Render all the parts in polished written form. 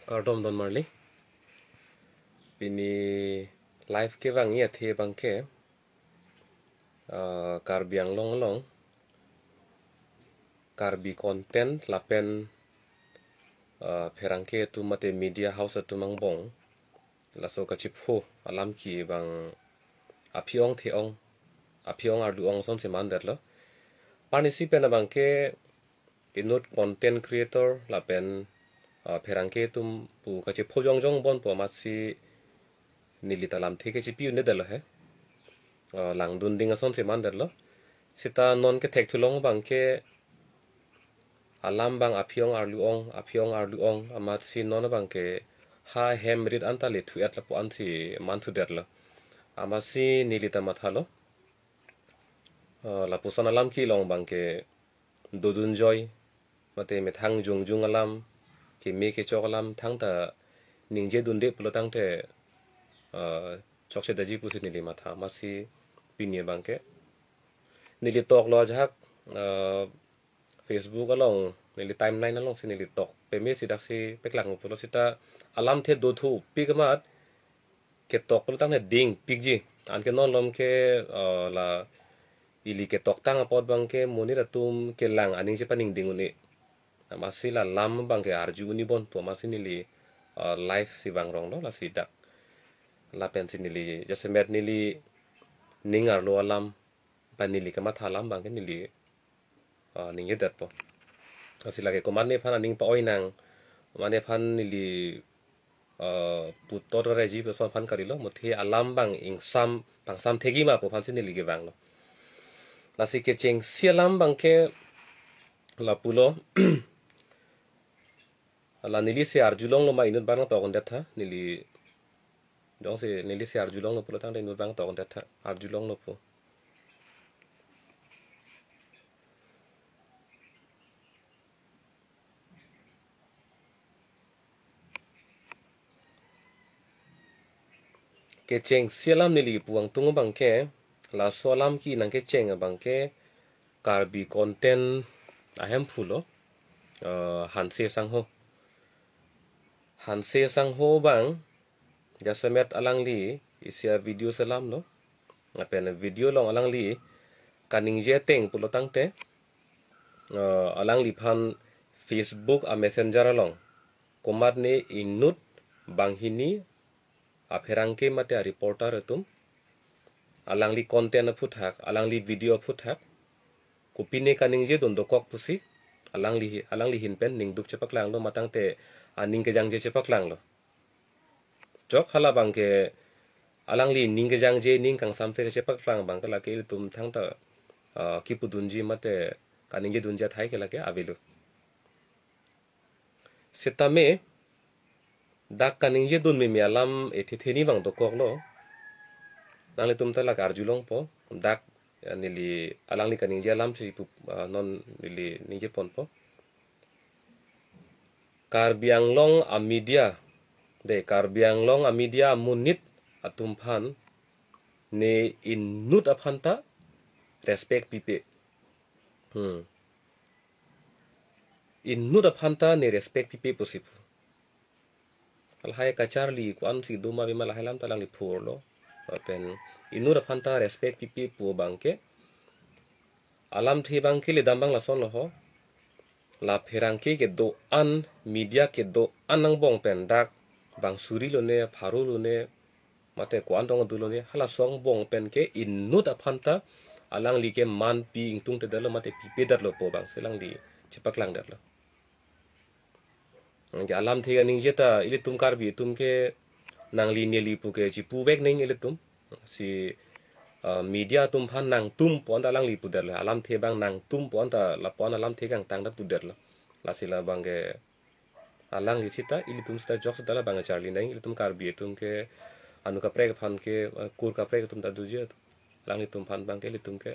Kardom Don Marley. Bini live ke bang ya the bang ke karbiang long long karbi content lapen perangke tu mate media house tu mangbong la so ka chipho alam ki bang apiong theong apiong arduong son se man derlo participant bang ke inut content creator lapen perangke tum pu ka chipho jong jong bon po matsi nilita lam theke chipiu ne derlo he lang dun ding son se man derlo sita non ke thek thulong bang ke alam bang apiong arluong amat si non bang ke ha hemrit antale thu atla po ansi man thu derlo amat si nilita mathalo la pusan alam ki long bang ke dodun joy mate me thang jung jung alam ke me ke chok alam thang ta ningje dunde pulo tang te chok se daji pusi nili matha masi pinie bang ke nili tok lo jak Facebook along nili timeline along si nili tok pe me si dak si peklang pulo sita alam the do thu pigmat ke tok pulo tang ne ding pigji an ke non lom ke la ili ke tok tang apot bang ke muni ratum ke lang aning je paning ding uni masih la lam bang ke arju ni bon to masih nili live si bang rong lo la si dak la pen si nili jasemet nili ningar lo alam pan nili ke matha lam bang ke nili ning ye dat po sila ke koman ne phan aning pa oinang mane phan nili putor reji pe son phan karilo mothi alam bang ing sam bang sam thegi ma po phan si nili ke bang lo la si ke cheng sialam bang ke la pulo la nili se arjulong lo ma inut bang to kon datha nili dong se nili se arjulong lo pulo tang de inut bang to kon datha arjulong lo po ke cheng sialam nili puang tung bang ke la solam ki nang ke cheng bang ke karbi content ahem phulo hanse sang ho bang jasemet alang li isia video salam lo apen video long alang li kaning je teng pulo tang te alang li phan Facebook a messenger along komat ne inut bang hini aferangke mate a reporter etum alang li content phuthak alang li video phuthak kupine kaning je don dokok pusi alang li hin pen ning duk chepak lang lo matang te aning ke jang je chepak lang lo jok hala bang ke alang li ning ke jang je ning kang sam te chepak lang bang ka la ke tum thang ta ki pudunji mate kaning je dunja thai ke la ke avilu setame dak kaning je dun me alam ethi theni bang dokok lo nang le tum ta la arjulong po dak nili alang li kaning je alam si pu non nili ninje pon po karbiang long a media de karbiang long a media munit atum phan ne inut aphanta respect pipe inut aphanta ne respect pipe posip alhai kacharli kwan si duma bima lahelam talang li phur lo pen inut aphanta respect pipe pu bangke alam thi bangke le dambang la son lo ho la pherangke ke do an media ke do anang bong pen dak bang suri lo ne pharu lo ne mate kwan dong du lo ne hala song bong pen ke inut aphanta alang li ke man pi ingtung te dalo mate pi pe dar lo po bang selang li chepak lang dar lo ke alam thi aning jeta ile tum kar bi tum ke nang li ne li pu ke chi pu bek ning ile tum si media tum phan nang tum pon da lang li pu der la alam the bang nang tum pon ta la pon alam the kang tang da pu der la sila bang ke alang li sita ili tum sta jok sta la bang charli nang ili tum kar bi tum ke anu ka prek phan ke kur ka prek tum da du je lang li tum phan bang ke li tum ke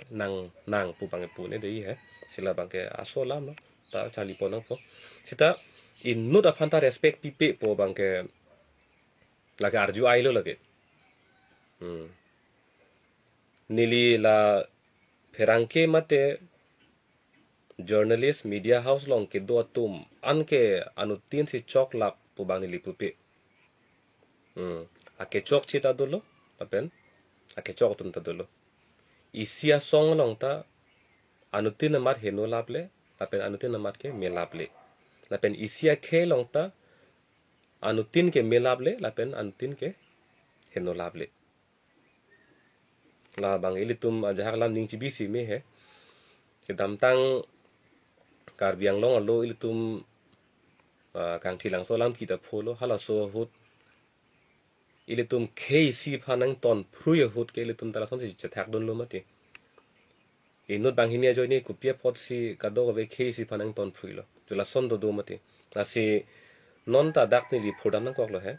nang pu bang pu ne dei he sila bang ke aso lam ta charli pon po sita inut aphanta respect pipe po bang ke la ka arju ailo lage nili la pherangke mate journalist media house long ke do tum anke anutin si chok lap pu bang nili pupe ake chok chita dolo lapen ake chok tum ta dolo isia song long ta anutin amat heno laple lapen anutin amat ke me laple lapen isia ke long ta anutin ke me laple lapen anutin ke heno laple la bang ilitum ajahak lam ning cibisi me he ke damtang kar biang long alo ilitum kang thilang so lam kita pholo hala so hut ilitum keisi phanang ton phruya hut ke ilitum tala son si chathak don lo mati inut bang hinia joini kupia pot si kado ve keisi phanang ton phruilo tula son do mati asi non ta dak ni li phodam nang kok lo he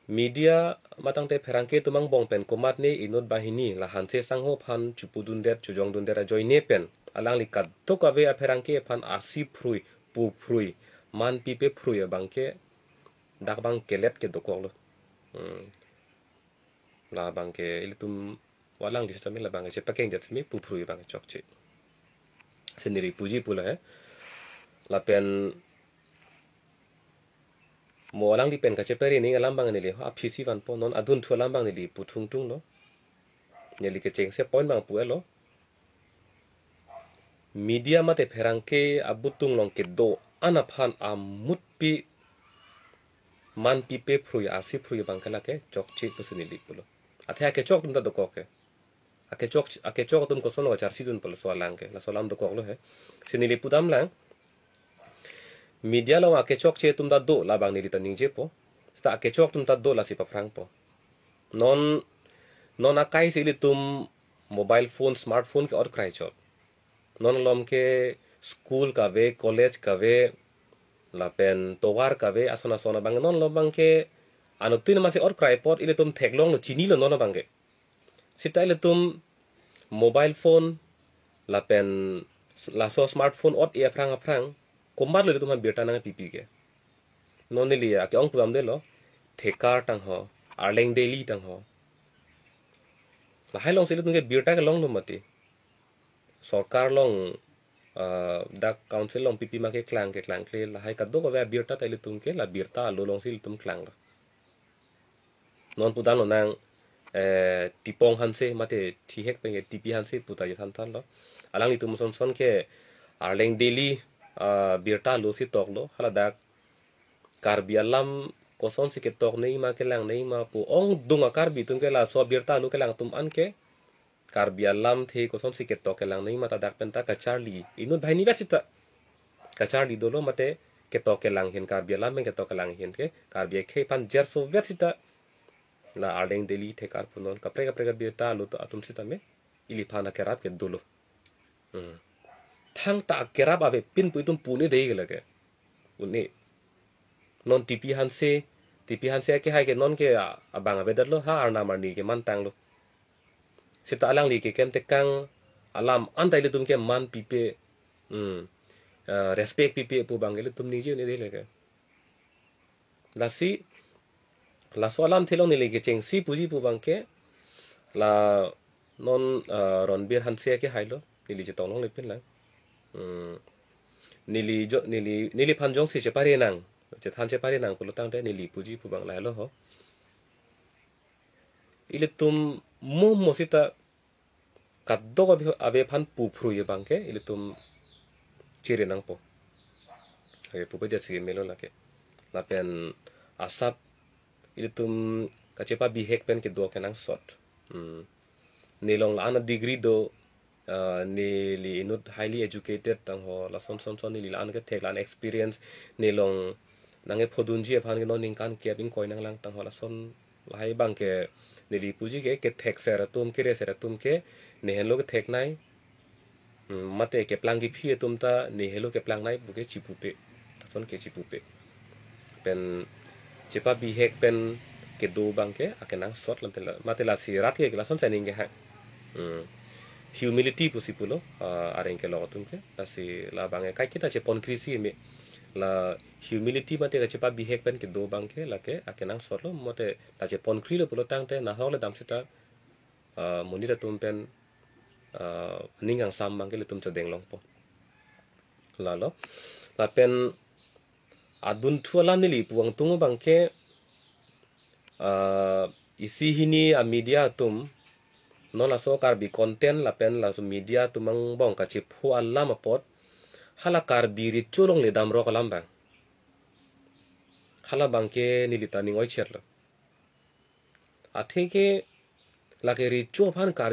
media matang te pherangke tumang bong pen komat ne inut bahini la hanse sangho phan chupudun det chujong dun dera joine pen alang li kad to ka ve a pherangke phan asi phrui pu phrui man pi pe phrui bangke dak bang kelet ke dokok lo la bangke ilitum walang di sistem la bangke chepa keng det mi pu phrui bang chok che seniri puji pula he la pen mo lang di pen ka cheperi ni ngalam bang ni le ha phisi van po non adun thu lam bang ni li puthung tung lo nyeli ke cheng se point bang pu elo media mate pherangke abutung long ke do ana phan amut pi man pi pe phrui asi phrui bang kala ke chok che pusini li pulo athe ke chok tum da do ko ke ake chok tum ko sono char sidun polo so lang ke la so lam do ko lo he sinili pudam lang media lo ake chok che tum da do la bang ni li ta ning je po sta ake chok tum ta do la si pa frang po non akai si li tum mobile phone smartphone ke or krai chot non lom ke school ka ve college ka ve la pen towar ka ve asona sona bang non lom bang ke anutin ma se or krai pot ile tum theklong lo chini lo non bang ke sita ile tum mobile phone la pen la so smartphone ot e aprang kombat lo tum beta nang pipi ke non ni liya ke ong puam de lo thekar tang ho arleng daily tang ho la hai long se tum ke beta ke long lo mati sarkar long da council long pipi ma ke klang kle la hai ka do ko ve beta ta ile tum ke la beta lo long sil tum klang lo non pudan lo nang tipong hanse mate thi hek pe tipi hanse puta ye than lo alang ni tum son ke arleng daily birta lo si tok lo hala dak karbi alam koson si ke tok nei ma ke lang nei ma pu ong dunga karbi tum ke la so birta lo ke lang tum an ke karbi alam the koson si ke tok ke lang nei ma ta dak penta ka charli inut bhai ni besita ka charli dolo mate ke tok ke lang hin karbi alam ke tok ke lang hin ke karbi ke pan jer so vesita la arleng daily the kar punon ka pre birta lo to atum sita me ili phana ke rap ke dolo thang ta kerap ave pin pu tum pune dei gele ke uni non tipi hanse ke hai ke non ke abang ave darlo ha arna marni ke man tang lo sita alang li ke kem te kang alam antai le tum ke man pipe respect pipe pu bang le tum ni je ne dei le ke la so alam thilong ni le ke cheng si puji pu bang ke la non ron bir hanse ke hai lo ni li je tong long le pin la nili panjong si cepari nang cetan cepari nang pulo tang de nili puji pu bang lai lo ho ile tum mo sita kaddo ko ave phan pu phru ye bang ke ile tum chire nang po ave pu pe de si melo la ke la pen asap ile tum kacepa bi hek pen ke do ke nang sot nilong la ana degree do ni inut highly educated tang ho la son ni lan ke thek lan experience ni long nange phodun ji phan ke non ning kan ke bing koi nang lang tang ho la son lai bang ke ni li puji ke thek sera tum ke re sera tum ke ne hello ke thek nai mate ke plang ki phi tum ta ni hello ke plang nai bu ke chipu pe son ke chipu pe pen chepa bi hek pen ke do bang ke akenang sot lam tela mate la si rat ke la son saning ke ha humility posipulo areng ke logotum ke asi la bange kai kita che pon krisi me la humility mate ka chepa bihek pen ke do bang ke la ke akenang solo mote ta che pon krilo pulo tang te na hole dam sita monira tum pen ningang sam bang ke le tum cha deng long po la lo lapen adun tu alam nili puang tungu bangke isi hini a media tum non la so kar bi content lapen la so media tumang bong ka chip hu alam apot hala kar bi ri chulong le dam ro kalam bang hala bangke nili taning oi cherlo atheke lake ri chu phan kar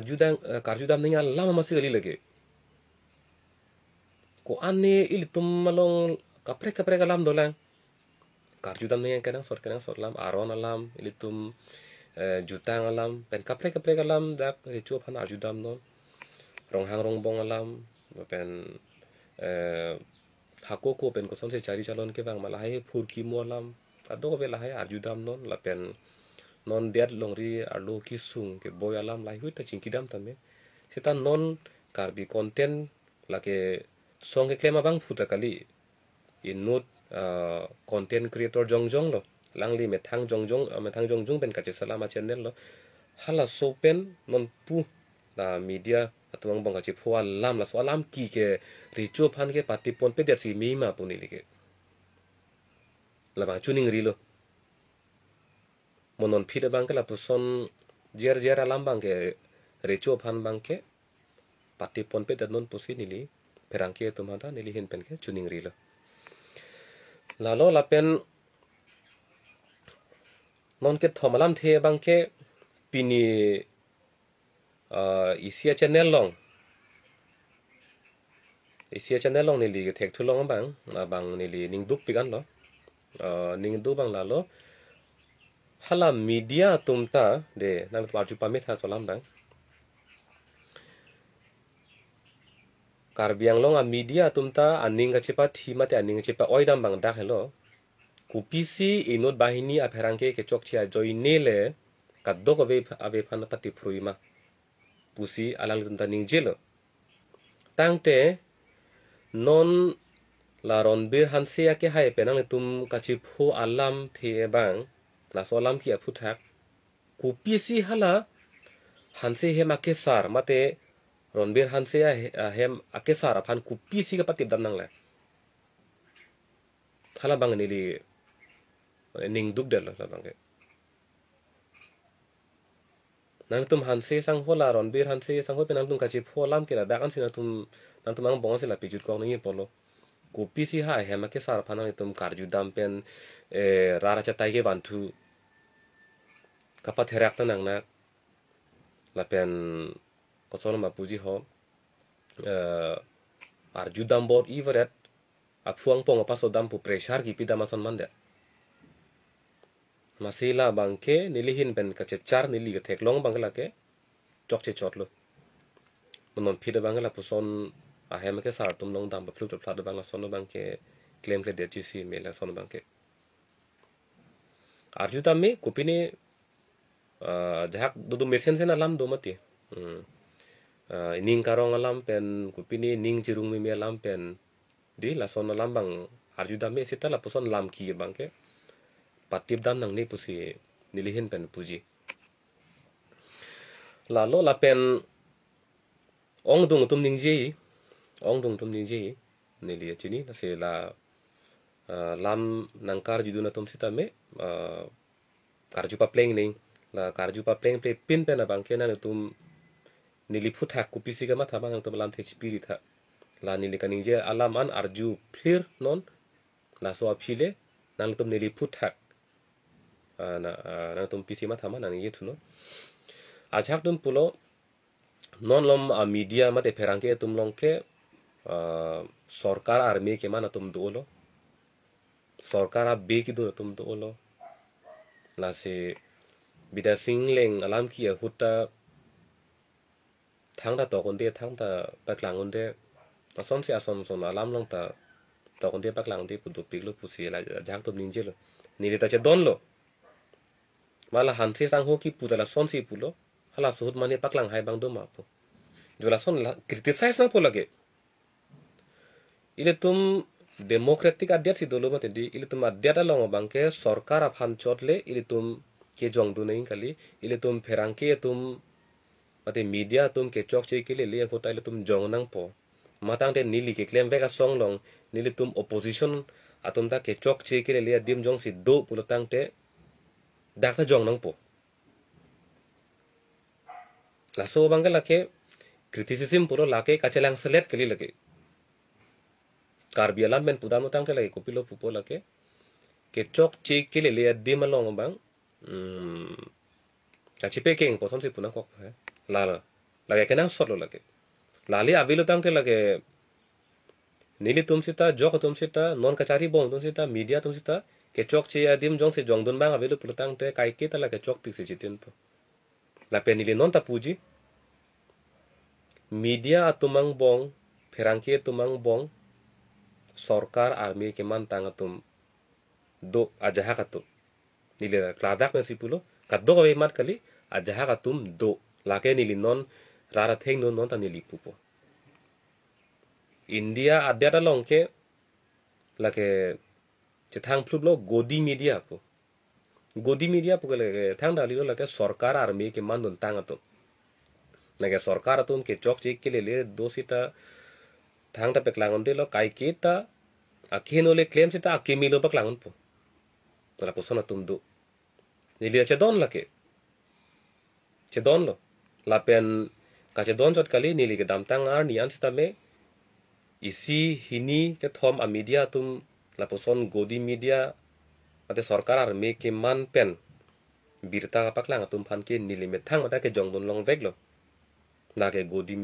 judam ninga lama masi gali lage ko anne il tum malong kapre kalam dolang kar judam ninga kenang sor lam aron alam il tum jutang alam pen kapre alam dak ri chu phan judam non rong hang rong bong alam pen hakoko pen ko sonse chari chalon ke bang malai phur ki mo alam ado be lahai judam non la pen non dead longri arlo ki sung ke boy alam lai hui ta chingkidam tame setan non karbi content lake song ke klema bang futa kali in not content creator jongjong lo langli methang jongjong pen kache salama channel lo hala so pen non pu la media atwang bang kache phwa lam la so alam ki ke richo phan ke pati pon pe der si mi ma puni like la ba chuning ri lo monon phide bangke la puson jer alam bangke recho phan bangke pati pon pe non pusi nili perangke tumada nili hin penke chuning rilo lalo lapen non ke thomalam the bangke pini isia channel long nili ke thek thulong bang nili ningduk pigan lo ningdu bang lalo hala media tumta de nang tu pamit ha solam bang karbiang long a media tumta aning chepa thimate aning chepa oidam bang dak hello kupisi inot bahini a pherangke ke chokchia joinele kaddo ko ave phan pati fruima pusi alang tumta ning jelo tangte non la ronbir hansia ke hai penang tum kachip hu alam the bang la solam ki aphuthak kupisi hala hanse he makesar mate ronbir hanse hem akesar aphan kupisi ka patip dam nang la hala bang nili ning duk del la bang ke nang tum hanse sang hola ronbir hanse sang ho penang tum kachip ho lam ke la dakan sina tum nang tum ang bong se la pijut kong ni polo kupisi ha hem akesar aphan tum karju dam pen rara chatai ke bantu kapat herak tanang na lapen kosol ma puji ho arju dam bor iveret aphuang pong apaso dam pu pressure ki pidama son mande masila bangke nilihin pen ka chechar nili ke theklong bangla ke chokche chotlo monon phida bangla puson ahem ke sar tum long dam phluk phlat bangla son bangke claim ke de si mela son bangke arju dam me kupini jahak dudu mesen sen alam do mati ning karong alam pen kupini ning cirung mi alam pen di la son alam bang arju dam me sita la puson lam ki bangke patip dam nang ni pusi nilihin pen puji lalo la pen ong dung tum ning ji nili chini la se la lam nangkar jiduna tum sita me karju pa pleng ning la karju pa pleng pe pin pe na bangke na tum nili phuthak kupisi ka matha bang tum lam the spirit ha la nili kaning je alam an arju phir non la so aphile nang tum nili phuthak na tum pisi matha ma nang ye thuno ajak tum pulo non lom media mate pherangke tum longke sarkar army ke mana tum dolo sarkar a be ki do tum dolo la se bida singleng alam ki huta thangda to konde thangda paklang onde asom se asom son alam long ta to konde paklang de pudu piglo pusi la jak tum ninjelo nile ta che donlo mala hanse sang ho ki pudala son si pulo hala suhut mane paklang hai bang do ma po jola son la criticize na po lage ile tum democratic adyat si dolo mate di ile tum adyat along bangke sarkar aphan chotle ile tum ke jong du nei kali ile tum pherangke tum mate media tum ke chok che ke le hota ile tum jong nang po matang te nili ke claim veka song long nilitum opposition atum ta ke chok che ke le dim jong si do pulotang te dak ta jong nang po la so bangala ke criticism puro lake kachelang select kali lake karbi alam ben pudam utang ke lake kopilo pupo lake ke chok che ke le dim along bang kachipe keng po som si punang kok la lage kenang solo lake lali avilo tang ke lake nili tum sita jok tum sita non kachari bong tum sita media tum sita ke chok che ya dim jong se jong dun bang avilo pulutang te kai ke tala ke chok pik se chitin po la pe nili non ta puji media atumang bong perangke tumang bong sorkar army ke mantang atum do ajaha katu nili kladak men sipulo kaddo ko mat kali ajaha katum do lake nili non rara theng non ta nili pupo India ada long ke lake cethang plublo godi media po ke thang dalilo lake sarkar army ke mandun tangato lake sarkar atum ke chok chik ke le dosita thang ta peklangon de lo kai ke ta akhino le claim sita akimilo paklangon po la posona tum do nili chedon lake chedon lo lapen ka chedon chot kali nili ke damtang ar nian sita me isi hini ke thom a media tum la poson godi media ate sarkar ar me ke man pen birta paklang tum phan ke nili me thang mata ke jongdon long veglo na ke godi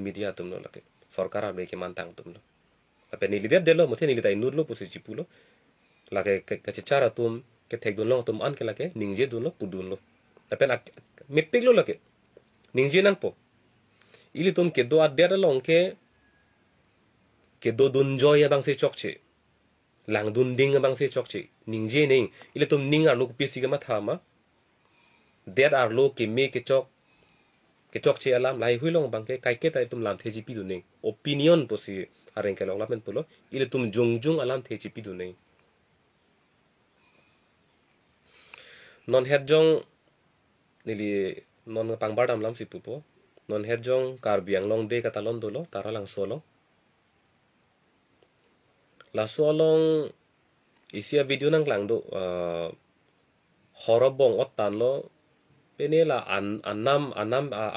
media tum no lake sarkar ar me ke man tang tum lo ape nili de lo mothe nili tai nudlo pusi chipulo lake ke chara tum ke thek don long tum an ke lake ningje dun lo pudun lo ape na mepik lo lake ningje nang po ili tum ke do ad long ke do dun joy bang se chokche lang dun ding bang se chokche ningje ning ile tum ning ar lo pisi ga mathama der ar lo ke me ke chokche alam lai huilong bang ke kai ke tai tum lam theji pi du ning opinion posi areng ke long lamen pulo ile tum jung alam theji pi du ning non het jong nili non pangbar dam lam si pupo non het jong kar biang long de katalon dolo taralang solo la solong isia video nang lang do horobong otan lo penela anam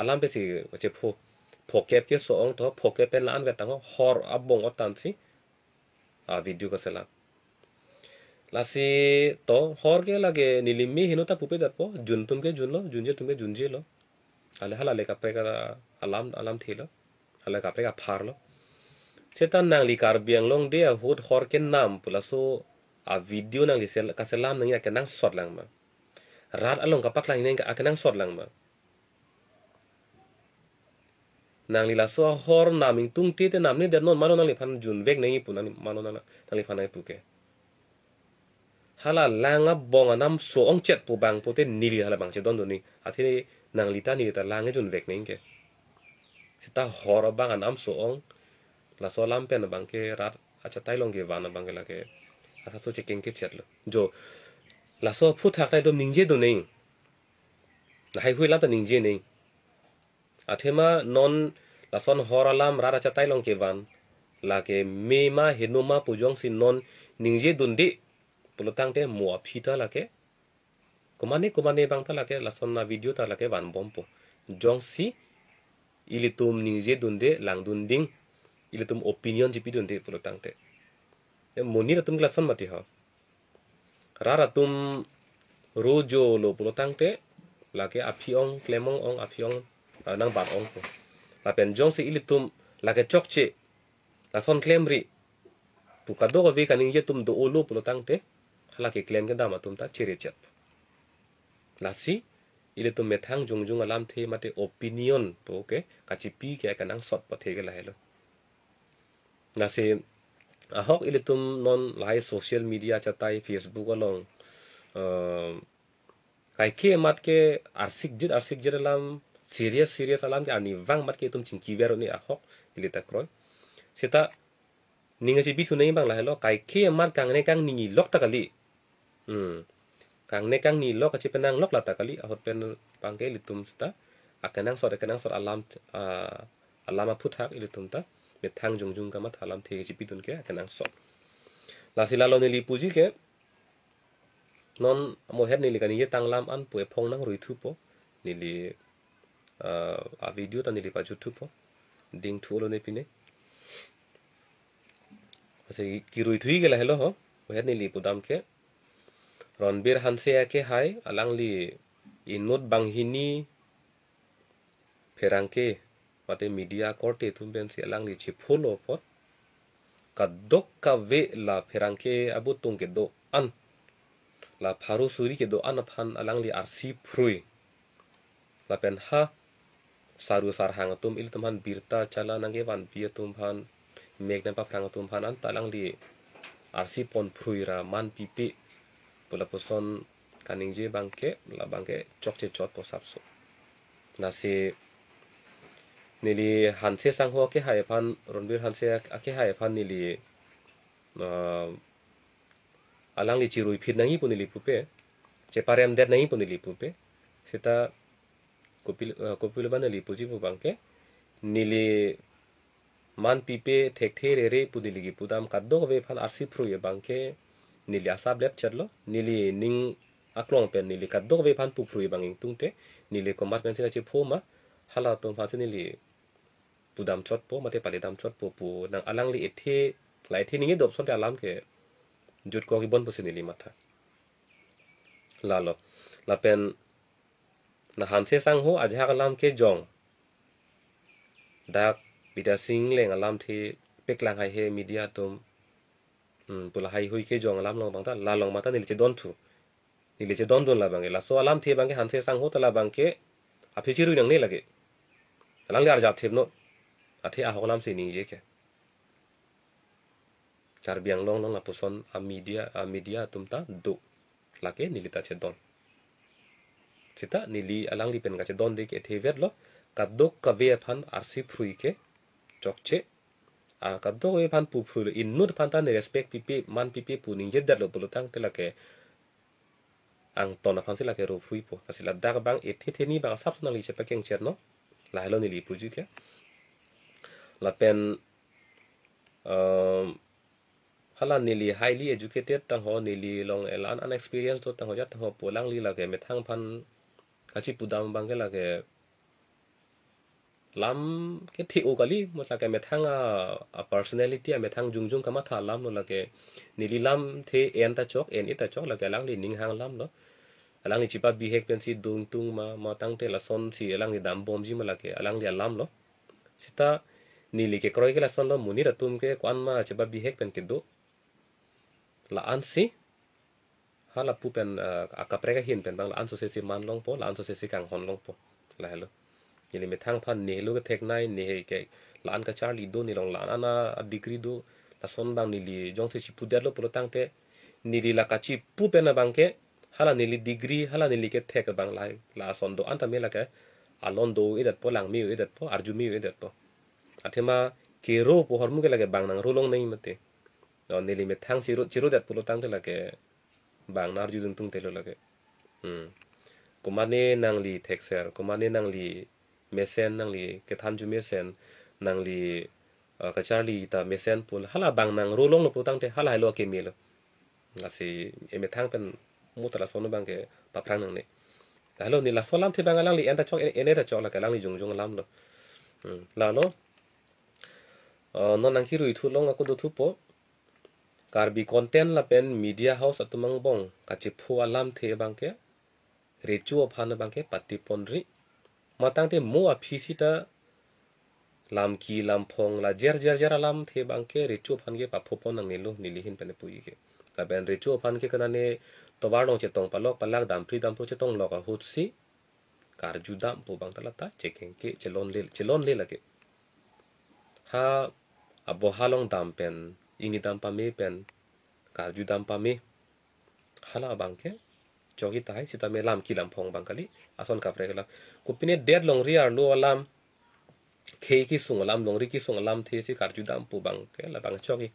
alam pe si che phokep ke so ong to phokep pen la an vetang hor abong otan si video ka sela la si to hor ke lage nilimi hinota pupe dat po juntum ke junlo junje tumke junje lo hala le kapre ka alam thilo hala kapre ka phar lo setan nang li kar biang long de hot hor ken nam pula so a video nang li sel ka selam nang ya kenang sot lang ma rat along ka paklang nang ka kenang sot lang ma nang li la so hor naming tung ti te nam ni de non mano nang li phan jun vek nang pu nang mano nang li phan ai pu ke hala langa bong anam so ong chet pu bang pu te nili hala bang che don do ni athi nang li ta lang jun vek nang ke sita hor bang anam so ong la so lam pen bang ke rat acha tai long ke wana bang ke la ke asa so chekeng ke chet lo jo la so phu thak tai dom ningje do ning la hai hui lam ta ningje ning athema non la son horalam ra acha tai long ke van la ke me ma henoma pujong sin non ningje dundi pulutang te mo phita la ke komane bang ta la ke la son na video ta la ke van bompo jong si ilitum ningje dunde lang dunding ile tum opinion jipi dunde pulutang te moni tum glason mati ha rara tum rojo lo pulutang te lake aphiong klemong ong aphiong nang bat ong po la pen jong si ile tum lake chokche la son klemri pukado ko ve kaning ye tum do olo pulutang te halake klem ke dama tum ta chere chat la si ile tum methang jung alam the mate opinion po ke kachipi ke kanang sot pa the ke la helo nasi ahok ile tum non lai social media chatai Facebook along kai ke mat ke arsik jit alam serious alam ke ani wang mat ke tum chingki vero ni ahok ile ta kroy sita ninga si bitu nei bang la hello kai ke mat kang ne kang ningi lok ta kali kang ne kang ni lok chi penang lok la ta kali ahot pen bang ke ile tum sta akanang sot alam phut hak ile tum ta met thang jung kamat halam the chi pitun ke kanang so la sila lo nili puji ke non mo het nili kan ye tang lam an pu phong nang rui thu po nili a video ta nili pa chu thu po ding thu lo ne pine ase ki rui thui gela hello ho het nili pudam ke ronbir hanse ke hai alang li inut bang hini ferangke mate media korte tumben si alang li chi phulo pot kadok ka ve la ferangke abu tung ke do an la pharu suri ke do an phan alang li arsi phrui la pen ha saru sar hang tum il tum han birta chala nange ban pia tum phan meg na pa phrang tum phan an talang li arsi pon phrui ra man pipi pula poson kaningje bangke la bangke chokche chot po sapso nasi nili hanse sangho ke hai phan ronbir hanse ake hai phan nili alang li chirui phit nangi punili pupe che parem det nangi punili pupe sita kopil ban li puji pu bangke nili man pipe thek the re punili gi pudam kaddo ve phan arsi thru ye bangke nili asab lep chatlo nili ning aklong pen nili kaddo ve phan pu phru ye banging tungte nili komat pen sila che phoma hala tom phan nili pudam chot po mate pali dam chot po pu nang alang li ethe lai the ninge dop son te alam ke jut ko gi bon po sinili matha lalo la pen na hanse sang ho ajha kalam ke jong dak bida sing leng alam the peklang hai he media tum pula hai hui ke jong alam long bangta la long mata nili che don thu nili che don la bange la so alam the bange hanse sang ho tala bangke aphi chiru nang ne lage alang li arjap theb no athe a holam se ni je ke kar biang long long la puson a media tumta do lake nilita che don sita nili alang li pen ga che don de ke the vet lo kadok ka ve phan arsi phrui ke chokche a kadok ve phan pu phrui in nut phan ta ne respect pipi man pipi pu ning je dat lo pulutang te lake ang ton phan sila ke ro phrui po asila dak bang ethe ni bang sap na li che pa keng cher no la hello nili puji ke la pen hala nili highly educated tang ho nili long elan unexperienced to tang ho jat tang ho polang li lage me thang phan kachi pudam bang ke lage lam ke thi o kali motla ke me thang a personality me thang jung kama tha lam no lage nili lam the en ta chok en ita chok lage lang li ning hang lam no alang li chipa bi hek pen si dung tung ma tang te la son si alang li dam bom ji ma lage alang li alam lo sita nili ke kroi ke la son lo muni ra tum ke kwan ma chipa bi hek pen ke do la an si hala pu pen akapreka hin pen bang la an so se si man long po la an so se si kang hon long po la hello yeli me thang phan ne lu ke thek nai ne he ke la an ka charli do ni long la ana a degree do la son bang ni li jong se chi pu der lo po tang te ni li la ka chi pu pen na bang ke hala ni li degree hala ni li ke thek bang lai la son do an ta me la ke alon do edat po lang mi edat po arju mi edat po athema ke ro po hormu ke la ke bang nang ro long nei mate nili me thang chiru dat pulo tang te lage bang nar judung tung te lo lage kumane nang li texer kumane nang li mesen nang li ke than ju mesen nang li kachali ta mesen pul hala bang nang rolong lo putang te hala lo ke melo ngasi me thang pen mutala sonu bang ke pa prang nang ne halo ni la solam te bang lang li enta chok ene da chok la ka lang li jung lam lo la lo non nang ki rui thu long ko do thu po karbi content la pen media house atumang bong kachi phu alam the bangke rechu phan bangke pati ponri matang te mo aphisi ta lam ki lam phong la jer alam the bangke rechu phan ge pa phu pon nang nilu nili hin pen pui ke la ben rechu phan ke kana ne to bar dong che tong palok palak dam pri dam pro che tong loka hut si kar judam pu bang tala ta checking ke chelon le lage ha abo halong dam pen ini dam pa me pen kaju dam pa me hala bangke jogi tai sita me lam ki lam phong bang kali ason ka pregala kupine dead long ri ar lo alam ke ki sung alam long ri ki sung alam the si kaju dam pu bang ke la bang chogi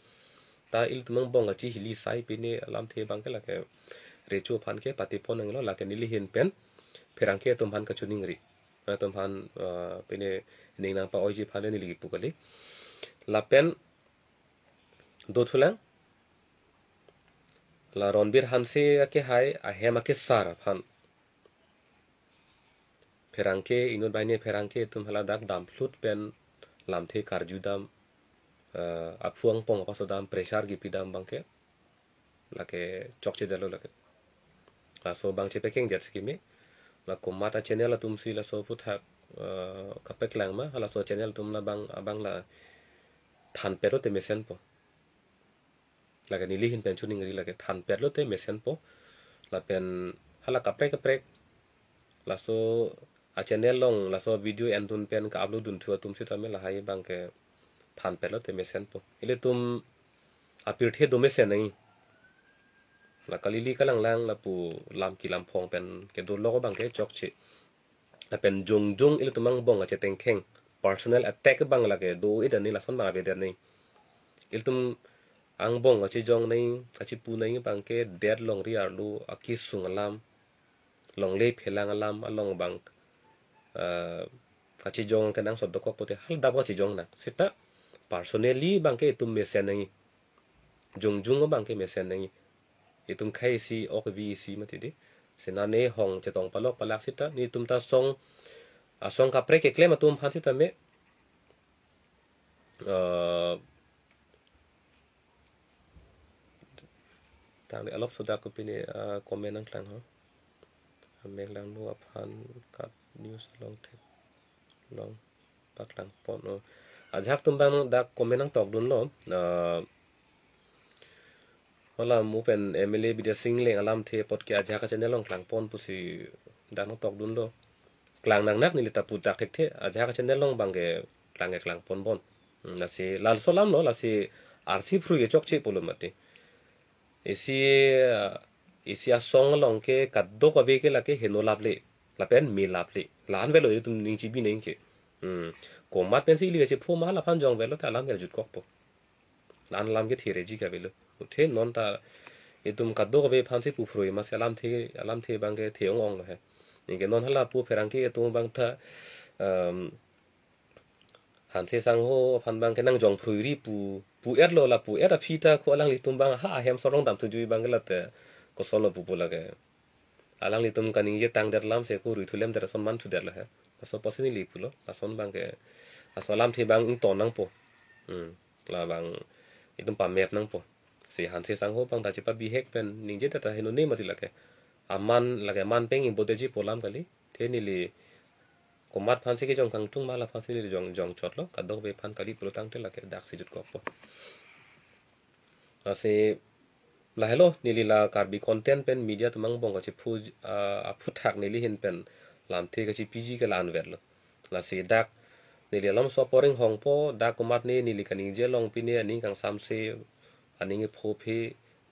ta il tumang bong chi hili sai pine alam the bang ke la ke rechu phan ke pati pon nglo la ke nili hin pen pherang ke tum phan ka chuning ri tum phan pine ning nang pa oji phan ni li pu kali là pen do thulang là Ronbir Hanse ke hai ahem ke sar phan pherangke inut baine pherangke tum hala dak dam flut pen lam the karju dam aphuang pong paso dam pressure gi pidam bangke lake chokche dalo lake so bangche peking jet skimi la komata channel la tum si la so phut hak kapek lang ma hala so channel tum la bang la than pero te mesen po lake nili hin pen chuning ri lake than pero te mesen po la pen hala kaprek la so a channel long la so video en tun pen ka upload dun thua tum si tame la hai bangke than pero te mesen po ile tum apir the do mesen nai la kalili kalang lang la pu lam ki lam phong pen ke do logo bang ke chok chi la pen jung il tumang bong a cheteng kheng personal attack bang la ke do id ani la son ba be der nei il tum ang bong a chi jong nei a chi pu nei bang ke dead long ri ar lu a ki sung lam long le phelang lam along bang a chi jong ke nang sod do ko pote hal da bo chi jong na sita personally bang ke tum mesen nei jung bang ke mesen nei itum khai si ok vi si matidi senane hong chetong palok palak sita ni tum ta song a song ka pre ke klem tum phan sita me tang ni alop soda ko pini comment nang klang ho mek lang nu phan kat news long the long pak lang pon no ajak tum bang da comment nang tok dun no wala mu pen MLA bidia singleng alam the pot ke aja ka channel long klang pon pusi dan tok dun lo klang nang nak ni lita puta kek the aja ka channel long bangge klang pon bon na si lal solam no la si RC fru ye chok che polum mate isi a song long ke kaddo ko be ke la ke heno lable la pen mi lable lan velo tum ning chi bi ning ke ko mat pen si li ke che phu ma la phan jong velo ta lam ke jut kok po lan lam ke thire ji ka velo thế non ta itum kaddo ko be phansi pu froi ma alam the bang ke theong ong lo he ninge non hala pu pherang ke tu bang tha han se sang ho phan bang ke nang jong phrui ri pu er lo la pu er a phita ko alang li tum bang ha hem sorong dam tu jui bang la te ko solo pu la ke alang li tum kaning ye tang der lam se ko ri thulem der son man thu der la he so posini li pu lo la son bang ke asalam the bang ing ton nang po la bang itum pa map nang po si han se sang ho pang ta chipa bi hek pen ning je ta heno ne mati lake aman lake man peng in boteji polam kali the ni li komat phan se ke jong kang tung mala phan se li jong chot lo ka dog be phan kali pro tang te lake dak si jut ko po ase la hello ni li la kar bi content pen media tumang bong ka chi phu a phu thak ni li hin pen lam the ka chi pg ke lan ver lo la se dak ni li lam so poring hong po dak komat ni li kaning je long pi ne ani kang sam se aning pho phe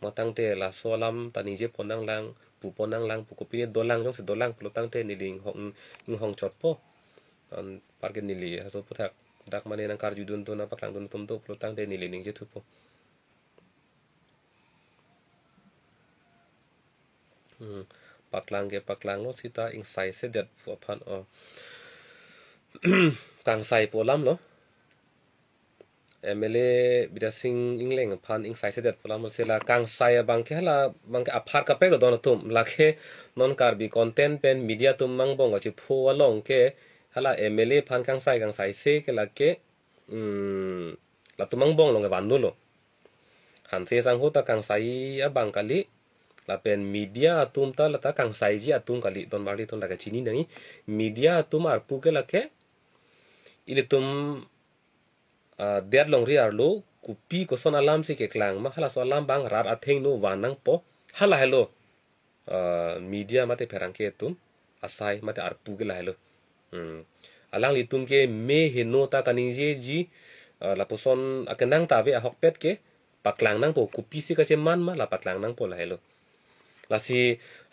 matang te la solam tani je ponang lang pu ponang lang pu ko pi dolang jong se dolang pu tang te ni ling hong chot po an parke ni li so puthak dak mane nang kar judun to na paklang dun tum to pu tang te ni li ning je thu po paklang no sita ing sai se det pu phan kang sai po lam no MLA bidasing ingleng phan ing sai sedet polam sela kang sai bang ke hala bang ke aphar ka pe don tum lakhe non kar bi content pen media tum mang bong chi phu along ke hala MLA phan kang sai se ke la ke la tumang bong long ban lo han se sang ho ta kang sai a bang kali la pen media tum ta la ta kang sai ji atum kali don bari ton la ka chini nang media tum ar pu ke la ke ile tum dead long ri arlo kupi ko son alam se ke klang ma hala so alam bang rar atheng no wanang po hala hello media mate pherang ke tum asai mate ar pu ke la hello alang li tum ke me he no ta kaning je ji la poson akenang ta ve a hok pet ke paklang nang po kupi se ka che man ma la paklang nang po la hello la si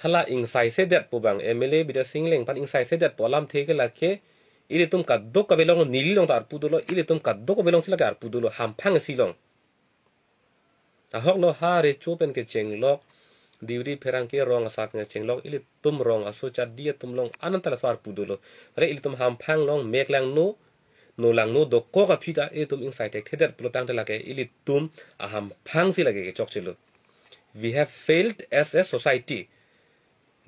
hala ing sai se det po bang MLA bida singleng pan ing sai se det po alam the ke la ke ile tum kaddo ka belong nili long tar pudulo ile tum kaddo ko belong sila ka pudulo hampang silong a hok no ha re chupen ke chenglok diuri pherang ke rong asak nge chenglok ile tum rong aso chat dia tum long anan tala sar pudulo re ile tum hampang long mek lang no no lang no do ko ka phita e tum insight tek thedet pulo tang te lake ili tum aham phang si lage ke chok chelo we have failed as a society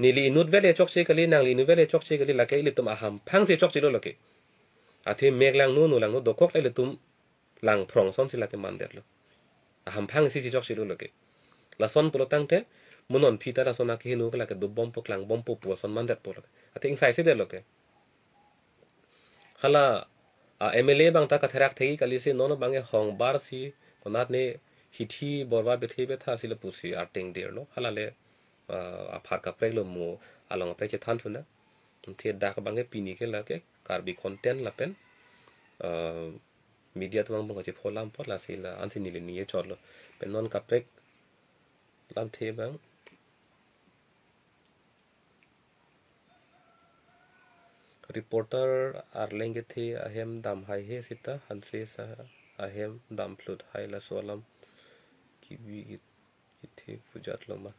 nili inut vele chok che kali nang li inut vele chok che kali lake ili tum aham phang si chok chelo lake athe meg lang no lang no do kok ile tum lang prong som si lake man det lo aham phang si chok chelo lake la son pulo tang te munon phita la sona ke no ka lake do bom pok lang bom po pu son man det pulo athe insight si det lake hala MLA bang ta katharak thegi kali se nono bange hong bar si konat ne hithi borwa bethe betha sila pusi arting der lo hala le a phar ka prek lo mo along pe che than thuna the dak bange pini ke la ke karbi content la pen media tuang bang che pholam pot la sila ansi ni le ni ye chorlo pen non ka prek lam the bang reporter arlenge the ahem dam hai he sita hanse sa ahem dam flut hai la solam kibi ithe pujat loma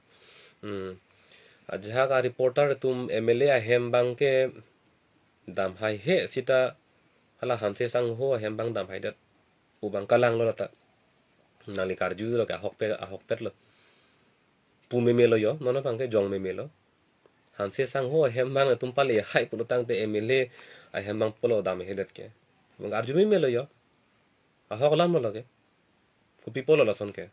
ajha ka reporter tum MLA ahem bang ke dam hai he sita hala hanse sang ho ahem bang dam hai dat ubang kalang lo ta nali karju lo ka hok pet lo pu me lo yo nono bang ke jong me lo hanse sang ho hem bang tum pale hai pulo tang te MLA a hem bang pulo dam hedet ke bang arju me lo yo a hok lam lo ke ku pipolo la son ke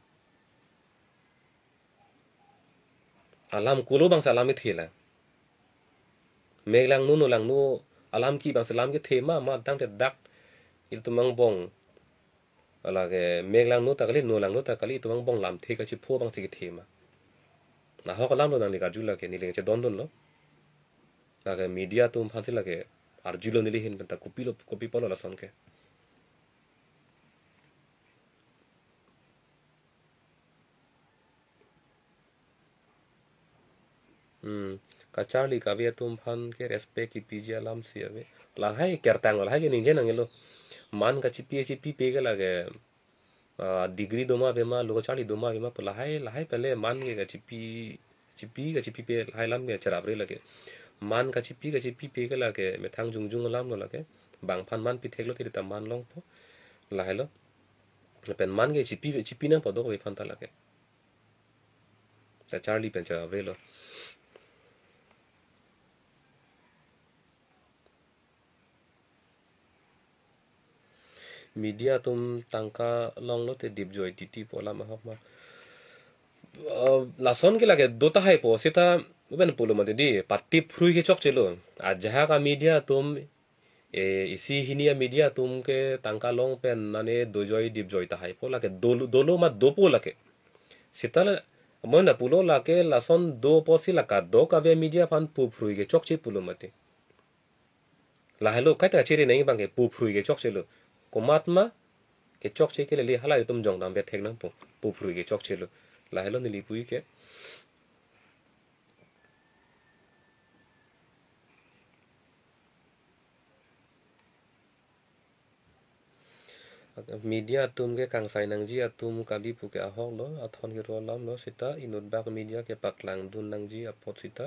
alam kulo bang salam mi thila meglang nu lang nu alam ki bang salam ke thema ma tang te dak il tumang bong ala ke meglang nu ta kali nu lang nu ta kali tumang bong lam the ka chi pho bang si ke thema na hok lam lo nang li ka jula ke ni le che don don lo la ke media tum phansi la ke arjulo ni li hin ta copy polo la son ke ka Charlie ka via tum phan ke respect ki piji alam si ave la hai kertang la hai ke ninje nangelo man ka chi PhD pe ke la ke degree doma be ma lo Charlie doma be ma la hai pele man ke ka chi pe hai lam ke charab re lage man ka chi pe ke la ke me thang jung lam lo la ke bang phan man pi thek lo ti ta man long po la hai lo pen man ke chi pi na po do ko phan ta la ke sa Charlie pen charab re lo media tum tangka long lo te dip joy titi pola ma hok ma la son ke lage dota hai po sita ben polo ma di patti phrui ke chok chelo a jaha ka media tum isi hinia media tum ke tangka long pen nane do joy dip joy ta hai po lage dolo ma do po lage sita mon na pulo lage la son do po si la ka do ka ve media fan pu phrui ke chok chi pulo ma te la hello ka ta chiri nei bang ke pu phrui ke chok chelo komatma ke chok che ke le hala tum jong dam ve thek nang pu phrui ke chok chelo la hello ni li pui ke media tum ke kang sai nang ji atum kali pu ke ahong lo athon ke ro lam lo sita inut ba media ke paklang dun nang ji apot sita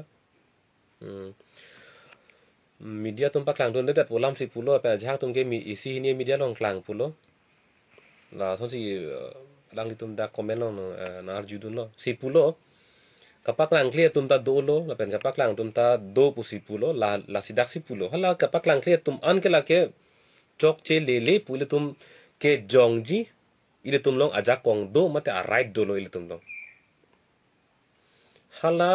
media tum paklang dun det polam si pulo pa jha tum ke mi isi ni media long klang pulo la thon si lang li tum da comment long na arju dun lo si pulo kapak lang clear tum ta do lo la pen kapak lang tum ta do pu si pulo la sidak si pulo hala kapak lang clear tum an ke la ke chok che le pulo tum ke jongji ile tum long aja kong do mate a right do lo ile tum long hala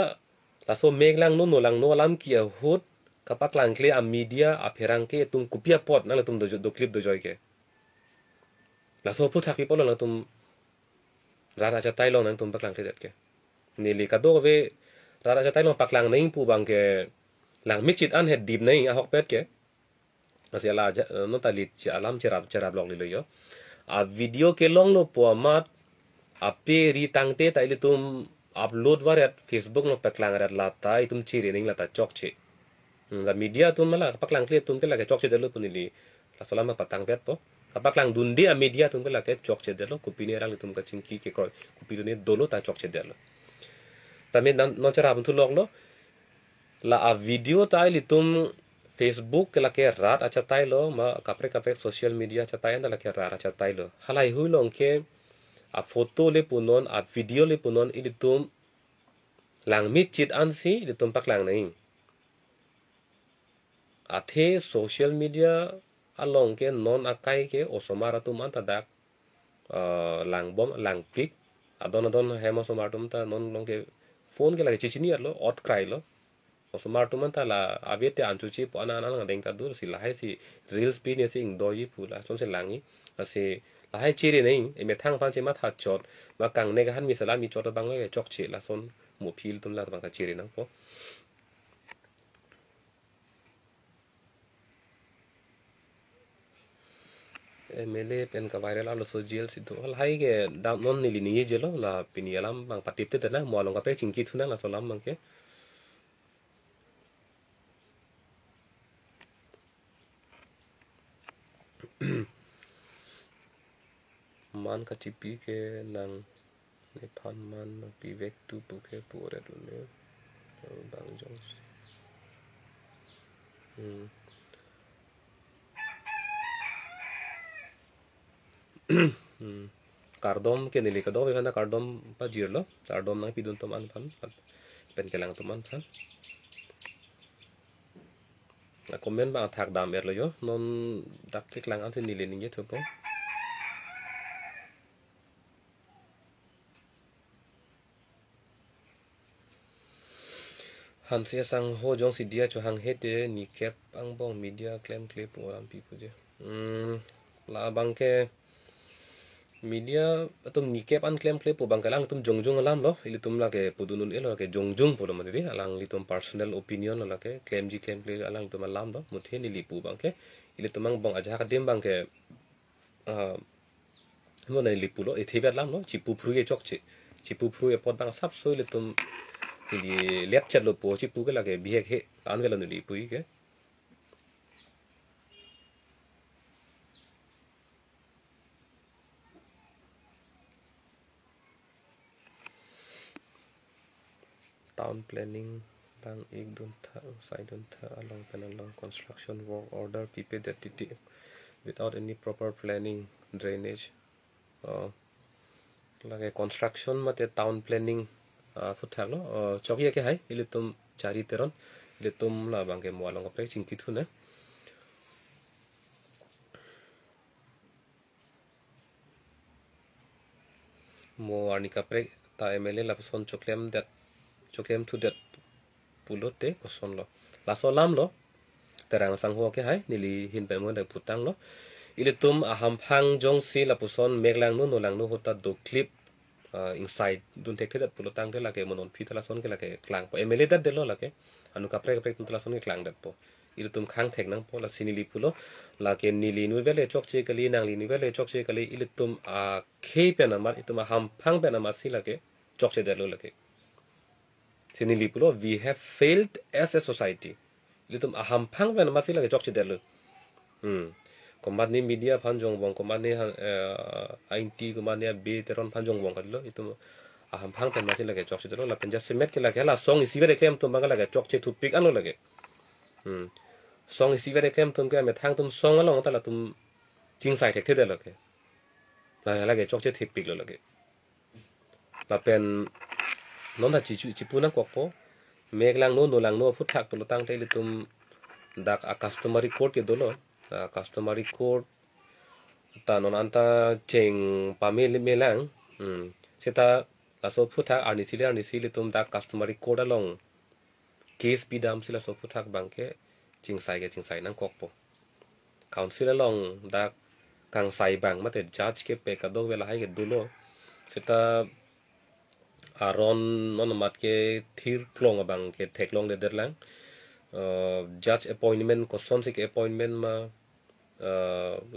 la so meglang no lang no lam ki a hot kapak lang clear a media a pherang ke tum kupia pot na la tum do clip do joy ke la so pu thaki polo la tum rara cha tai lo nang tum paklang clear ke ni li ka do ve rara cha tai lo paklang nei pu bang ke lang michit an het dip nei a hok pet ke asia la no ta lit cha alam cherab log li lo yo a video ke long lo po mat a pe ri tang te ta ile tum upload waret Facebook no paklang rat la ta itum chiri ning la ta chok che la media tum mala paklang clear tum ke la ke chok che de lo punili la salama patang vet po kapaklang dun dia media tum ke la ke chok che de lo kupine rang tum ka chingki ke ko kupine dolo ta chok che de lo ta me no cherab tu log lo la a video ta ile tum Facebook ke la ke rat acha tai lo ma kapre social media acha tai na la ke rat acha tai lo halai hui long ke a photo le punon a video le punon iditum lang mit chit an si iditum pak lang nai a the social media along ke non akai ke osomara tum anta dak lang bom lang pik adon hema somatum ta non long ke phone ke la chichini lo ot cry lo osomar tuman ta la abete anchuchi po ana ana deng ta dur si la hai si reels pi ne si ing do yi pu la som se langi ase la hai chiri nei e me thang phan che ma tha chot ma kang ne ga han mi sala mi chot bang le chok che la son mo phil tum la bang ta chiri nang po mele pen ka viral alo so jail si to hal hai ge da non ni li ni je lo la pini alam bang patip te na mo long ka pe chingki thuna la so lam bang ke man ka tipi ke nang ne phan man pi vek tu pu ke pore lu ne bang jong kardom ke nili ka do ve na kardom pa jirlo kardom na pidun to man phan pen ke lang to man phan la comment ba thak dam er lo yo non dak ke lang an sin nili ni ye thopo han se sang ho jong si dia cho hang hete ni kep ang bong media claim clip oram pi puje la bang ke media atum ni kep an claim clip bang kalang tum jong alam lo ili tum la ke pudunun elo ke jong podo madri alang li tum personal opinion la ke claim clip alang tum alam lo muthe ni li pu bang ke ili tumang bong aja ka dem bang ke mo na li pu lo e thebe lam lo chi pu phru ye chok chi pu phru e pot bang sap so ili tum ili lep chat lo po chi pu ke la ke bi he tan vela ni li pu ke town planning lang ek dun tha side dun tha along along construction work order pp that without any proper planning drainage lage construction mate town planning phut thak lo chokye ke hai ile tum chari teron ile tum la bang ke mo long ka pre chingki thu na mo ani ka pre ta mla la son choklem thu that pulote ko son lo la so lam lo terang sang ho ke hai nili hin pe mo da putang lo ile tum aham phang jong si la puson meglang no lang no hota do clip inside dun tek that pulotang de la ke monon phi tala son ke la ke klang po mla dat de lo la ke anu ka pre tum tala son ke klang dat po ile tum khang thek nang po la sinili pulo la ke nili nu vele chok che kali nang li nu vele chok che kali ile tum a khe pe na ma itum aham phang pe na ma si la ke chok che de lo la ke sinili pulo we have failed as a society ile tum aham phang pe na ma si la ke chok che de lo komat ni media phanjong bong komat ni IT komat ni be teron phanjong bong kadlo itu aham phang pen masin lage chok che lo la penja semet ke lage la song isi vere kem tum bang lage chok che thu pik anu lage song isi vere kem tum ke me thang tum song along ta la tum jing sai thek the lage la lage chok che thik pik lo lage la pen non da chi pu na kok po meglang no lang no phut thak to lo tang te li tum dak a customary code ke dolo customary code ta non anta cheng pamel melang seta laso phutha ani sile tum da customary code along case bidam sila so phutha bangke ching sai nang kokpo council along da kang sai bang mate judge ke pe ka do vela hai ke dulo seta aron non mat ke thir klong bang ke theklong de derlang judge appointment ko son se ke appointment ma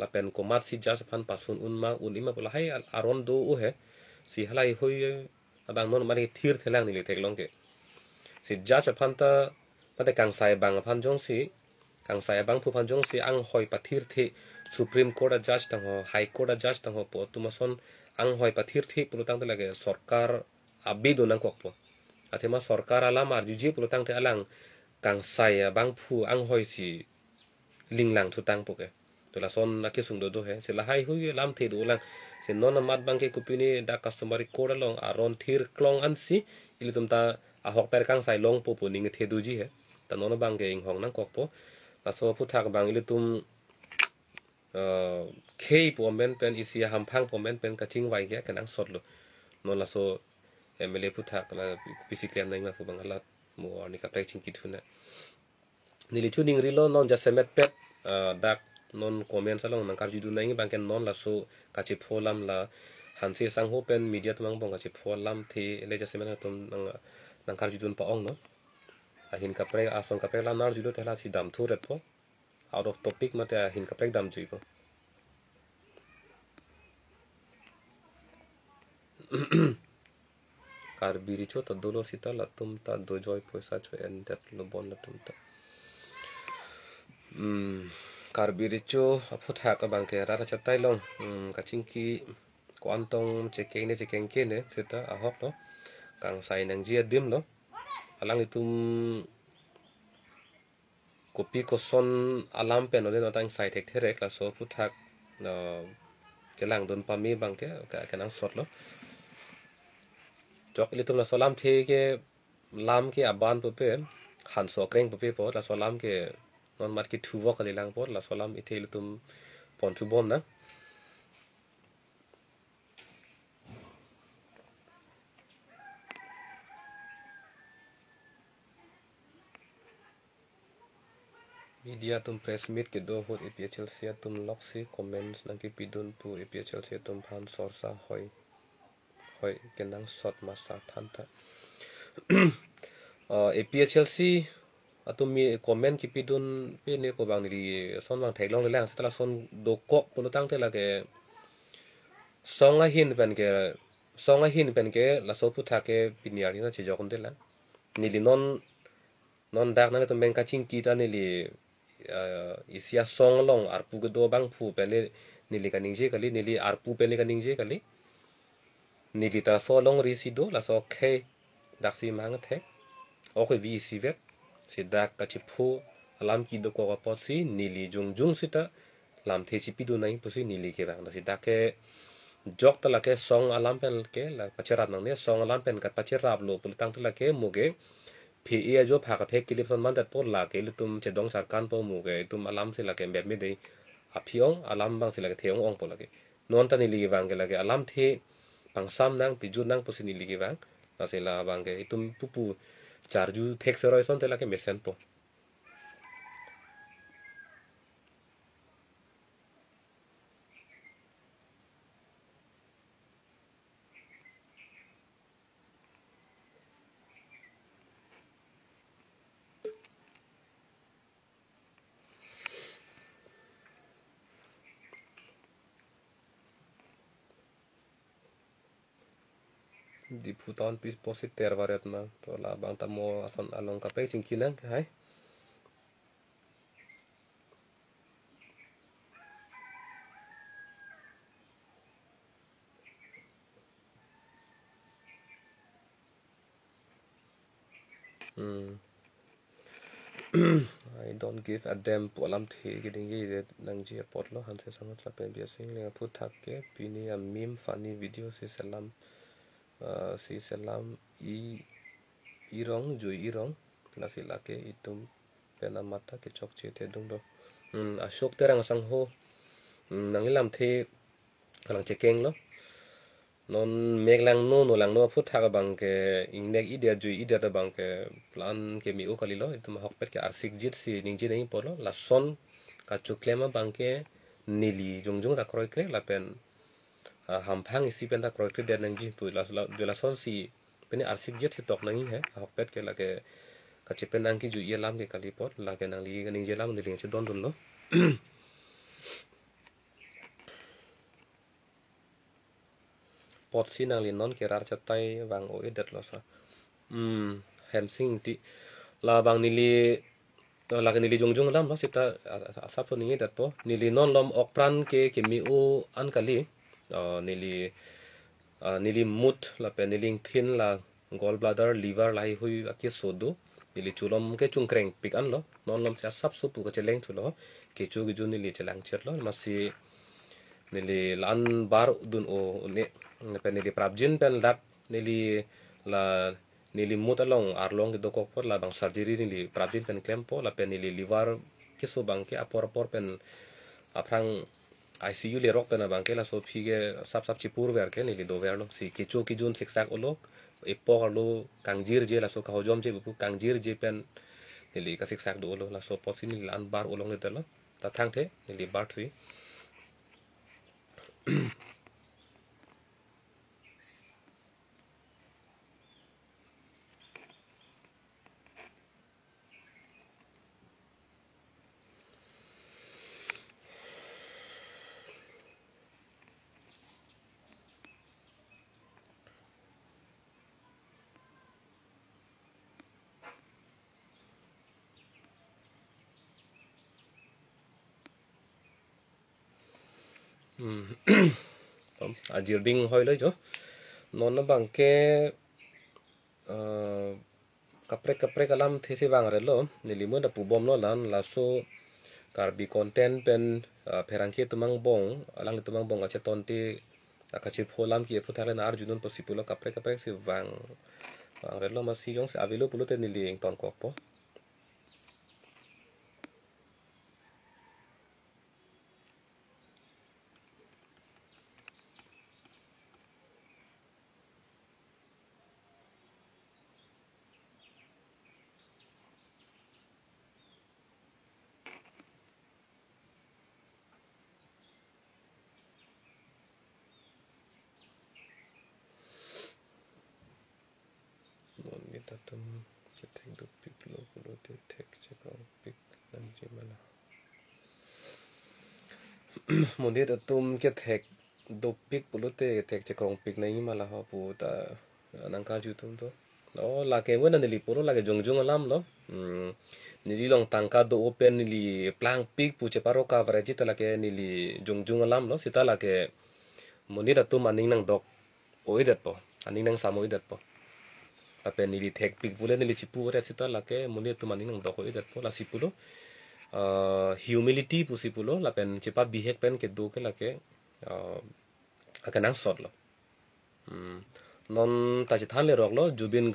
la pen ko mat si judge phan pasun un ima bola hai aron do u he si halai hoi abang non mari thir thelang ni le theklong ke si judge phan ta mate kang sai bang phan jong si kang sai bang phu phan jong si ang hoi pathir the supreme court judge tang ho high court judge tang ho po tumason ang hoi pathir the pulutang te lage sarkar abi do nang kokpo athema sarkar ala mar juji pulutang te alang kang sai bang phu ang hoi si ling lang thu tang poke to la son na ke sung do he se la hai hui lam the do lang se non mat bang ke kupini da customer ko da long aron thir klong an si ilitum ta a hok per kang sai long po po ning the du ji he ta non bang ke ing hong nang kok po la so phu thak bang ilitum khei po men pen isia ham phang po men pen ka ching wai ge kanang sot lo non la so emele phu thak la pisiklem nai ma fu bang la mo ni ka prek ching kit hu na nili chu ning rilo non ja semet pet dak non comment salong nang kar ju du nai bang ken non la so ka chi pholam la han se sang ho pen media tumang bong ka chi pholam the le ja semet tum nang kar ju dun pa ong no a hin ka prek a son ka prek la nar ju do thela si dam thu ret po out of topic mate a hin ka prek dam ju po kar biri cho ta dolo sita la tum ta do joy poisa cho en that lo bon la tum ta kar biri cho aphu tha ka bang ke ra ra chatai long ka ching ki kwan tong chekeng ke ne sita a hok no kang sai nang jia dim no alang li tum kopi ko son alam pen no de no tang sai tek therek la so phu thak no ke lang don pa mi bang ke ka nang sot lo chok li tum la solam the ke lam ke aban po pe han so kreng po pe po la solam ke non mat ki thu wa ka lang po la solam i the li tum pon thu bom na media tum press meet ke do hot ephl se tum lock se comments nang ki pidun pu ephl se tum phan sorsa hoi ke nang sot ma sa than tha APHLC atumi comment ki pidun pe ne ko bang ni son bang thek long le lang sa son do ko polo tang te la ke songa hin pen ke la so pu tha ke pinyari na che jokon de la ni li non dak na to men ka ching ki ta ni li isia song long ar pu do bang pu pe le ni li ka ning je ka li ni li ar pu pe le ka ning je ka li ni li ta so long ri si do la so khe dak si mang the o ko vi si vet si dak ka chi phu alam ki do ko pa si ni li jung si ta lam the chi pi do nai pu si ni li ke bang si dak ke jok ta la ke song alam pen ke la pacherat nang ne song alam pen ka pacherap lo pul tang ta la ke mu ge phi e jo pha ka phe kilip son man dat por la ke lu tum che dong sar kan po mu ge tum alam si la ke bet me dei a phiong alam bang si la ke theong ong po la ke non ta ni li bang ke la ke alam the pang sam nang pi ju nang po si ni li bang na se la bang ke tum pu char ju thek se roi son te la ke mesen po di putan pis posit ter varet na to la bang ta mo ason along ka pe ching kinang hai I don't give a damn polam the getting it nang ji pot lo han se sangat la pen bia sing le put thak ke pini a meme funny video si salam irong jui irong la si la ke itum pena mata ke chok che the dung do ashok terang sang ho nang lam the kalang chekeng lo non meglang no lang no phut thak bang ke ingnek ide jui ide ta bang ke plan ke mi o kali lo itum hok pet ke arsik jit si ning ji nei polo la son ka chuklema bang ke nili jung ta kroi kre la pen ham phang isi pen ta kroi kre de nang ji pu la son si pen arsik jit si tok nang he hok pet ke la ke ka che pen nang ki ju ye lam ke kali pot la ke nang li ning je lam ni ling che don dun lo pot si nang li non ke rar chatai wang o edet lo sa hem sing ti la bang ni li la ke ni li jung lam lo sita sap so ni dat po ni li non lom ok pran ke mi u an kali ni li mut la pe ni ling thin la gallbladder liver lai hui a ke sodu nili chulom ke chung kreng pik an lo non lom sia sap su pu ka cheleng chu lo ke chu gi jun nili chelang chet lo masi nili lan bar dun o ne pen nili prabjin pen lap nili la nili mutalong arlong do ko por la bang surgery nili prabjin pen klempo la pen nili liver kiso bang ke apor pen aprang ICU le rock pen bang ke la so phige sap chipur ver ke nili do ver lo si ke chu ki jun siksak olok epo lo kangjir je la so ka hojom je bu kangjir je pen nili ka siksak do lo la so posin nili lan bar olong le lo ta thang the nili bar thui ajir ding hoi lo jo non na bang ke kaprek alam these bang re lo nili mo da pu bom lo lan la so karbi content pen pherangke tumang bong alang tumang bong ache tonti akachir pholam ki phu thale na arjunun posipulo kaprek si bang re lo ma si jong se avilo pulo te nili eng ton kok po tatum cetek do pik lo pulo te tek cekau pik nan jemala mundi tatum ke tek do pik pulo te tek cekau pik nai mala ha pu ta nangka jutum to no la ke wona nili puro la ke jong alam lo nili long tangka do open nili plang pik pu ceparo coverage ta la ke nili jong alam lo sita la ke mundi tatum aning nang dok oidet po aning nang samoidet po apa nili tek pik bule nili cipu ore sita lake mulia tu maning nang doko idat po la sipulo humility pu sipulo la pen cepa bihek pen ke do ke lake akan nang sot lo non ta cithan le rok lo jubin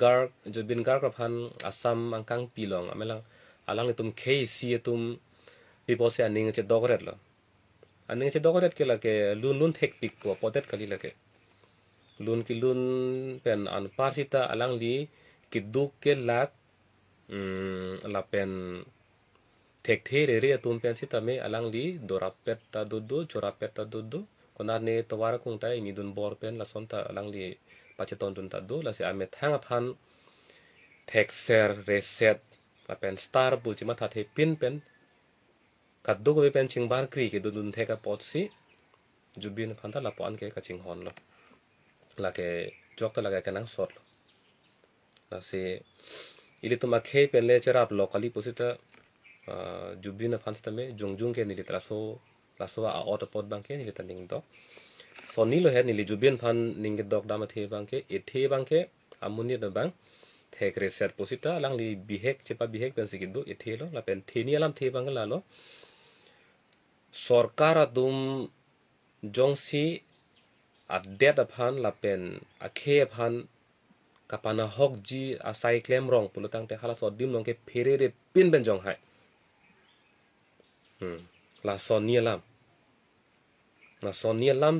gar ka phan asam angkang pilong amelang alang tum kc tum pipo se aning che dogoret lo aning che dogoret ke lake lun tek pik po potet kali lake lun ki lun pen an parsita alang li kiduk ke lak la pen tek the re tum pen sita me alang li dorapet ta dudu chorapet ta dudu konar ne tawara kung tai ni dun bor pen la sonta alang li pacheton dun ta du la se amet hang aphan tek ser reset la pen star bu chima tha the pin pen kaddu ko pen chingbar kri ke dun theka pot si jubin phanta la pon ke ka ching hon lo la ke jok ta la ke nang sot lo la se ili tu makhe pen le cherap locally posita jubin phansta me jong ke ni litra so la so a auto pot bang ke ni lita ning do so ni lo he ni li jubin phan ning ke dok dama the bang ke e the bang ke amuni da bang thek reset posita lang li bihek chepa bihek pen sikidu e the lo la pen the ni alam the bang la lo sorkar adum jongsi adet aphan la pen akhe aphan kapana hok ji asai klem rong pulutang te hala so dim long ke phere re pin ben jong hai la sonia lam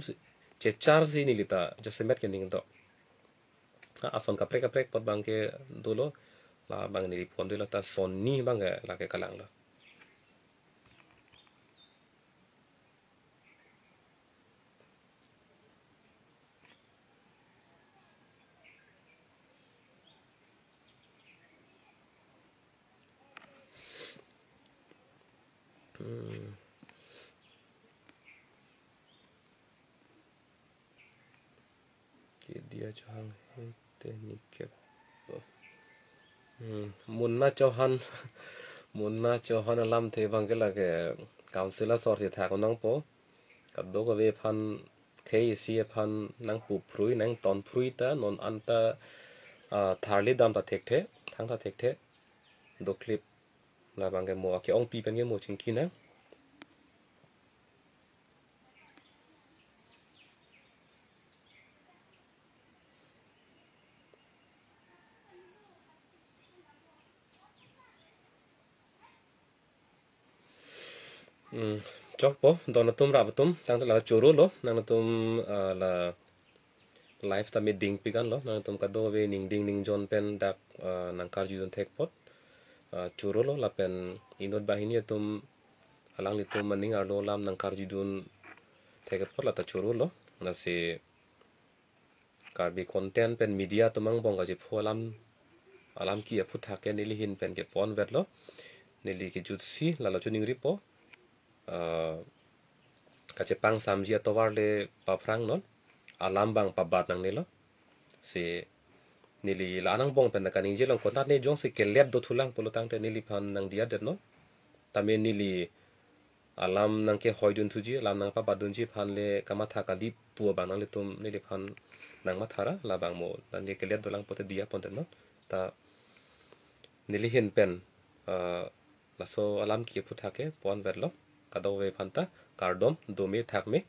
che char si ni lita jasemet ke ning do ason kaprek pot bang ke dolo la bang ni pon dolo ta sonni bang la ke kalang lo dia chang he te ni ke munna chauhan alam the bang ke la ke councilor sor si tha ko nang po ka do ko ve phan thei si phan nang pu phrui nang ton phrui ta non anta tharli dam ta thek the thang ta thek the do clip la bang ke mo ke ong pi pen ke mo ching ki na chok po don tum ra tum tang la choro lo nang tum la live ta meeting pigan lo nang tum ka do ve ning jon pen dak nang kar ju don tek pot choro lo la pen inot bahini tum alang li tum maning ar lo lam nang kar ju don tek pot la ta choro lo na se kar bi content pen media tumang bong ga ji pholam alam ki phut ha ke nili hin pen ke pon vet lo nili ki jut si la la chuning ri po ka che pang sam ji to war le pa frang non alam bang pa bat nang nilo se nili la nang bong pen ka ning je long ko ta ne jong se ke let do thulang polo tang te nili phan nang dia det no ta me nili alam nang ke hoy dun thuji alam nang pa ba dun ji phan le kama tha ka di pu ba nang le tum nili phan nang ma thara la bang mo nan ye ke let do lang pote dia pon te no ta nili hin pen la so alam ki phut ha ke pon vet lo ka do ve phan ta kardom do me thak me